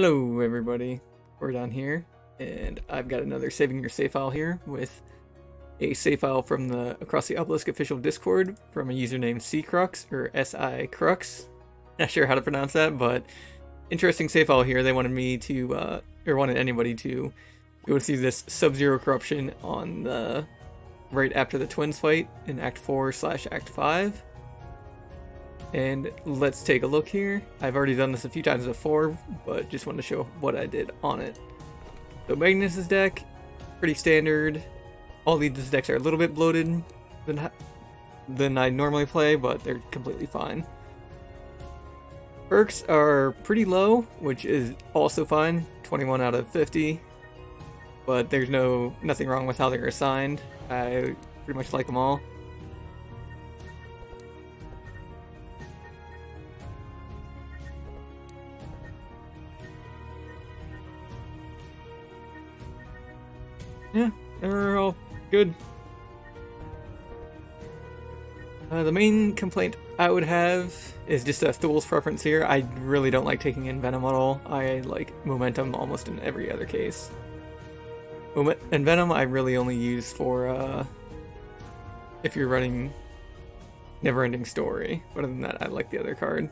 Hello everybody, we're down here, and I've got another Saving Your Save file here with a save file from the Across the Obelisk official Discord from a user named Crux, or S-I Crux. Not sure how to pronounce that, but interesting save file here. They wanted me to, or wanted anybody to go through this Sub-Zero corruption on the, right after the Twins fight in Act 4/Act 5. And let's take a look here. I've already done this a few times before, but just wanted to show what I did on it. So Magnus's deck, pretty standard. All these decks are a little bit bloated than I normally play, but they're completely fine. Perks are pretty low, which is also fine, 21 out of 50. But there's nothing wrong with how they're assigned. I pretty much like them all. Yeah, they're all good. The main complaint I would have is just a Thul's preference here. I really don't like taking in Venom at all. I like Momentum almost in every other case. And Venom I really only use for if you're running Never-Ending Story. But other than that, I like the other card.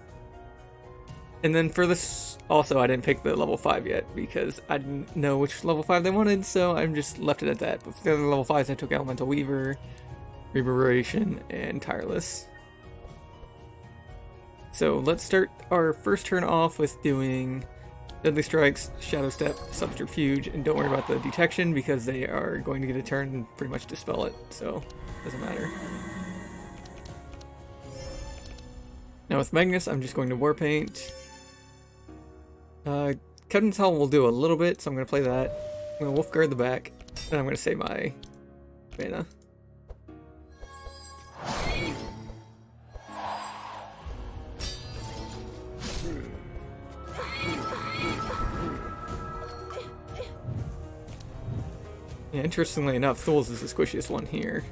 And then for this, also, I didn't pick the level 5 yet because I didn't know which level 5 they wanted, so I just left it at that. But for the other level 5s, I took Elemental Weaver, Reverberation, and Tireless. So let's start our first turn off with doing Deadly Strikes, Shadow Step, Subterfuge, and don't worry about the detection because they are going to get a turn and pretty much dispel it, so it doesn't matter. Now with Magnus, I'm just going to Warpaint. Cutting's Hell will do a little bit, so I'm going to play that. I'm going to Wolfguard the back, and I'm going to save my mana. Yeah, interestingly enough, Thul's is the squishiest one here.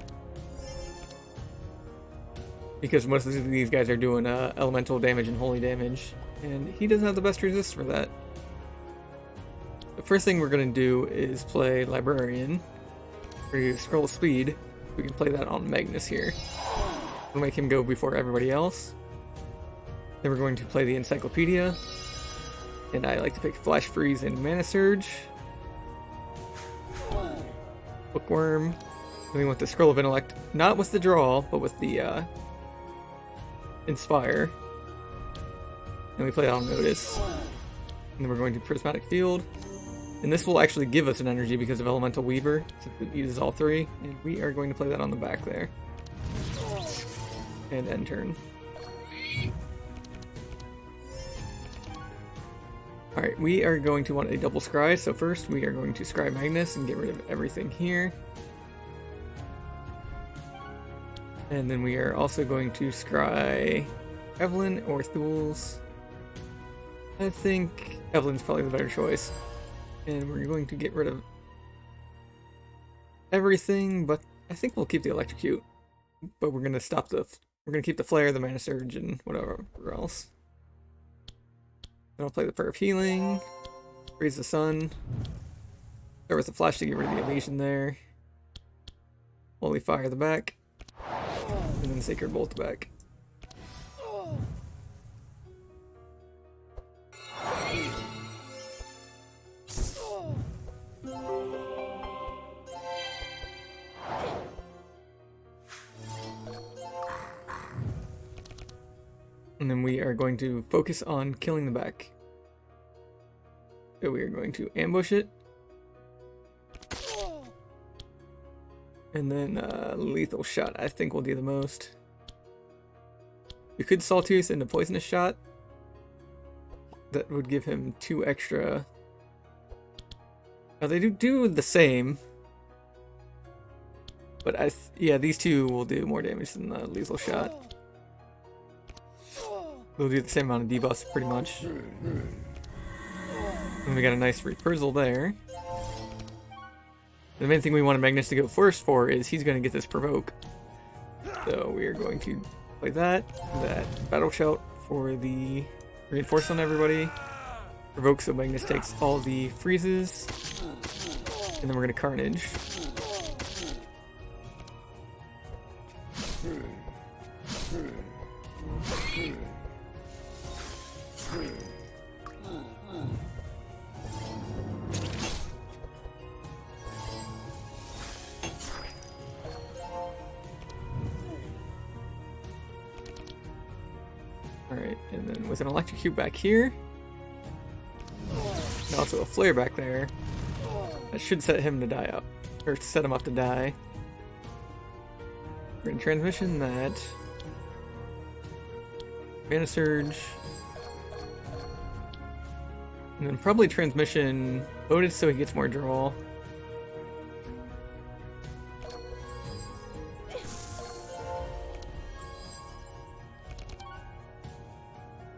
Because most of these guys are doing elemental damage and holy damage, and he doesn't have the best resist for that. The first thing we're going to do is play Librarian. We're going to Scroll of Speed. We can play that on Magnus here. We'll make him go before everybody else. Then we're going to play the Encyclopedia, and I like to pick Flash Freeze and Mana Surge. Bookworm. And we want the Scroll of Intellect, not with the draw, but with the Inspire. And we play it on Notice. And then we're going to Prismatic Field. And this will actually give us an energy because of Elemental Weaver, since it uses all three. And we are going to play that on the back there. And end turn. Alright, we are going to want a double scry, so first we are going to scry Magnus and get rid of everything here. And then we are also going to scry Evelyn or Thul's. I think Evelyn's probably the better choice. And we're going to get rid of everything, but I think we'll keep the Electrocute. But we're gonna keep the Flare, the Mana Surge, and whatever else. Then I'll play the Prayer of Healing, Raise the Sun, start with the Flash to get rid of the Illusion there, Holy Fire the back, and then Sacred Bolt the back. And then we are going to focus on killing the back. So we are going to ambush it. And then Lethal Shot I think will do the most. You could Sawtooth into Poisonous Shot. That would give him 2 extra. Now they do the same. But yeah, these two will do more damage than the Lethal Shot. They'll do the same amount of debuffs, pretty much. And we got a nice Reprisal there. The main thing we want Magnus to go first for is he's going to get this Provoke. So we are going to play that Battle Shout for the Reinforce on everybody. Provoke, so Magnus takes all the freezes. And then we're gonna Carnage. Alright, and then with an electrocute back here, and also a flare back there, that should set him to die up, or set him up to die. We're in transmission that. Mana Surge. And then probably transmission Otis so he gets more draw.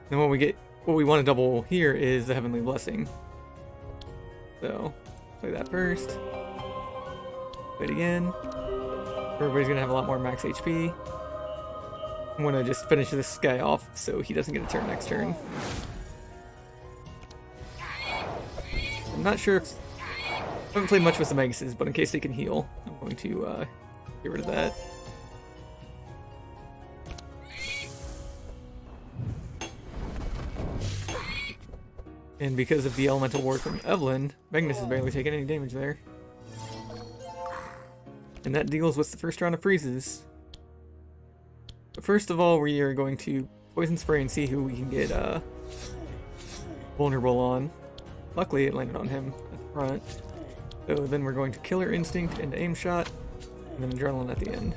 And what we want to double here is the Heavenly Blessing. So, play that first. Play it again. Everybody's gonna have a lot more max HP. I'm gonna just finish this guy off so he doesn't get a turn next turn. I'm not sure if... I haven't played much with the Magnuses, but in case they can heal, I'm going to get rid of that. And because of the Elemental Ward from Evelyn, Magnus is barely taking any damage there. And that deals with the first round of freezes. But first of all, we are going to Poison Spray and see who we can get vulnerable on. Luckily, it landed on him at the front. So then we're going to Killer Instinct and Aim Shot, and then Adrenaline at the end.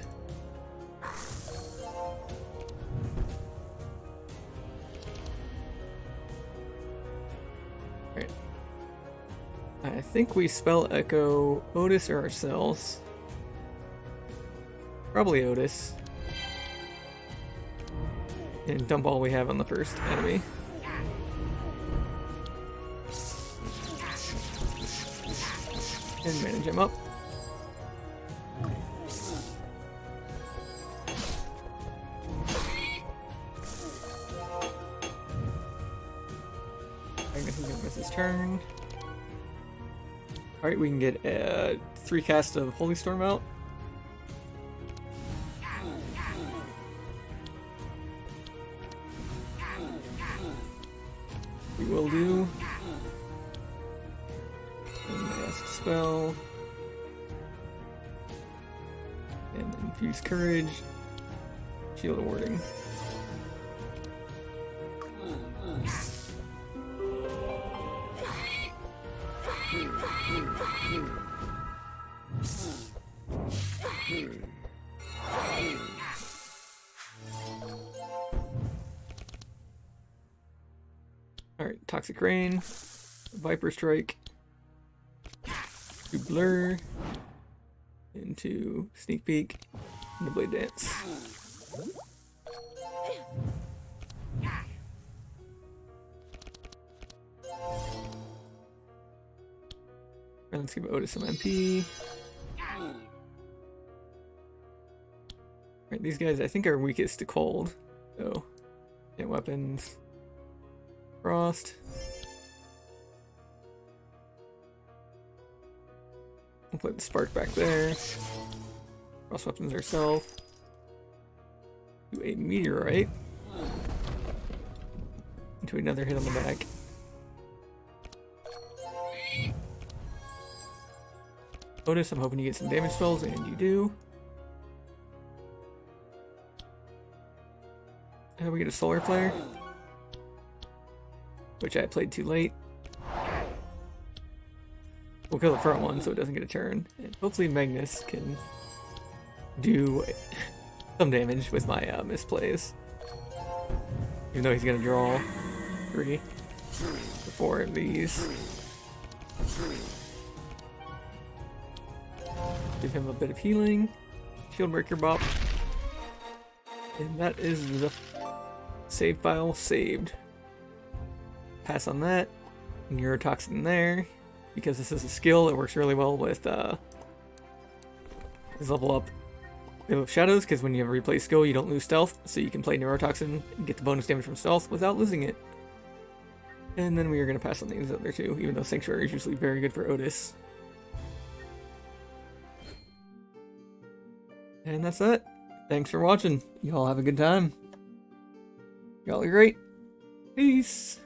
Alright. I think we Spell Echo Otis or ourselves. Probably Otis. And dump all we have on the first enemy. And manage him up. I guess he's gonna miss his turn. Alright, we can get 3 casts of Holy Storm out. We will do. And cast spell. And infuse courage. Shield of warding. Alright, Toxic Rain, Viper Strike, to Blur, into Sneak Peek, and Blade Dance. And let's give Otis some MP. Alright, these guys I think are weakest to cold, so get weapons. Frost. We'll put the spark back there. Frost weapons ourselves. Do a meteorite. Into another hit on the back. Otis, I'm hoping you get some damage spells, and you do. How we get a solar flare? Which I played too late. We'll kill the front one so it doesn't get a turn. And hopefully Magnus can do some damage with my misplays. Even though he's going to draw 3 or 4 of these. Give him a bit of healing. Shield Breaker Bop. And that is the save file saved. Pass on that. Neurotoxin there. Because this is a skill, it works really well with his level up of Shadows, because when you have a replay skill, you don't lose stealth, so you can play Neurotoxin and get the bonus damage from stealth without losing it. And then we are going to pass on these other two, even though Sanctuary is usually very good for Otis. And that's it. Thanks for watching. Y'all have a good time. Y'all are great. Peace.